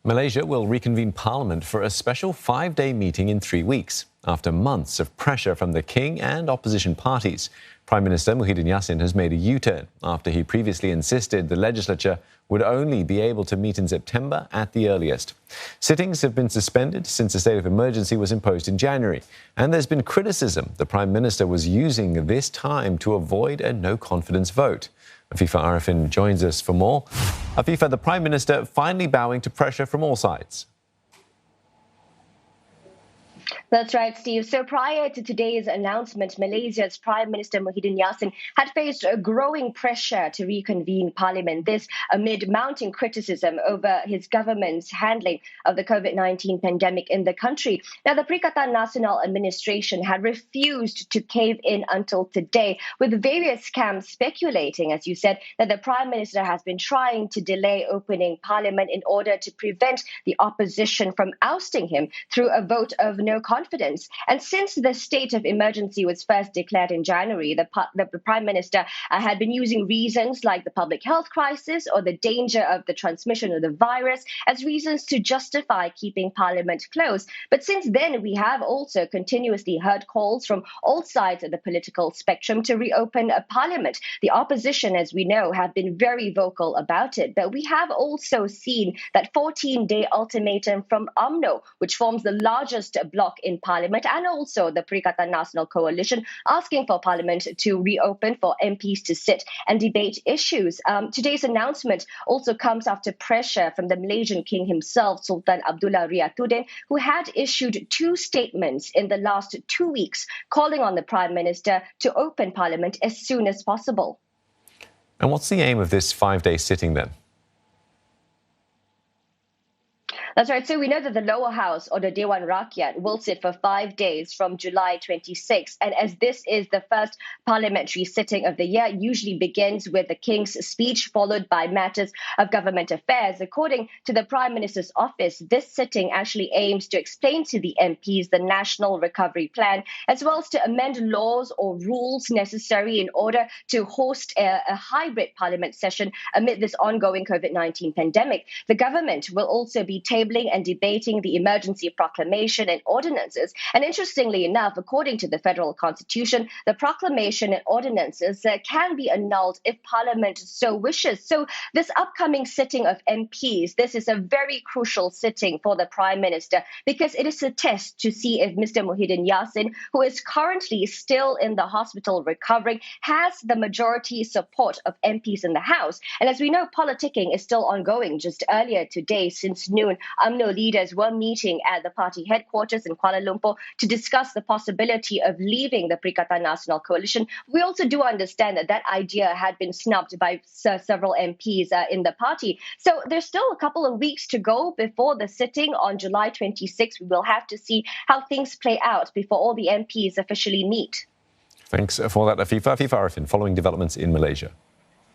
Malaysia will reconvene parliament for a special 5-day meeting in 3 weeks, after months of pressure from the King and opposition parties. Prime Minister Muhyiddin Yassin has made a U-turn after he previously insisted the legislature would only be able to meet in September at the earliest. Sittings have been suspended since a state of emergency was imposed in January, and there's been criticism the Prime Minister was using this time to avoid a no-confidence vote. Afifah Arifin joins us for more. Afifah, the Prime Minister finally bowing to pressure from all sides. That's right, Steve. So prior to today's announcement, Malaysia's Prime Minister Muhyiddin Yassin had faced a growing pressure to reconvene Parliament. This amid mounting criticism over his government's handling of the COVID-19 pandemic in the country. Now, the Perikatan Nasional administration had refused to cave in until today, with various camps speculating, as you said, that the Prime Minister has been trying to delay opening Parliament in order to prevent the opposition from ousting him through a vote of no confidence. And since the state of emergency was first declared in January, the Prime Minister had been using reasons like the public health crisis or the danger of the transmission of the virus as reasons to justify keeping Parliament closed. But since then, we have also continuously heard calls from all sides of the political spectrum to reopen a Parliament. The opposition, as we know, have been very vocal about it. But we have also seen that 14-day ultimatum from UMNO, which forms the largest bloc in Parliament, and also the Perikatan Nasional Coalition, asking for Parliament to reopen for MPs to sit and debate issues. Today's announcement also comes after pressure from the Malaysian King himself, Sultan Abdullah Riyaduddin, who had issued 2 statements in the last 2 weeks calling on the Prime Minister to open Parliament as soon as possible. And what's the aim of this 5-day sitting then? That's right. So we know that the lower house, or the Dewan Rakyat, will sit for 5 days from July 26. And as this is the first parliamentary sitting of the year, it usually begins with the King's speech, followed by matters of government affairs. According to the Prime Minister's office, this sitting actually aims to explain to the MPs the National Recovery Plan, as well as to amend laws or rules necessary in order to host a hybrid parliament session amid this ongoing COVID-19 pandemic. The government will also be tabling and debating the emergency proclamation and ordinances. And interestingly enough, according to the federal constitution, the proclamation and ordinances can be annulled if Parliament so wishes. So this upcoming sitting of MPs, this is a very crucial sitting for the Prime Minister, because it is a test to see if Mr. Muhyiddin Yassin, who is currently still in the hospital recovering, has the majority support of MPs in the House. And as we know, politicking is still ongoing. Just earlier today, since noon, UMNO leaders were meeting at the party headquarters in Kuala Lumpur to discuss the possibility of leaving the Perikatan Nasional Coalition. We also do understand that that idea had been snubbed by several MPs in the party. So there's still a couple of weeks to go before the sitting on July 26. We will have to see how things play out before all the MPs officially meet. Thanks for that, Afifah. Afifah Arifin, following developments in Malaysia.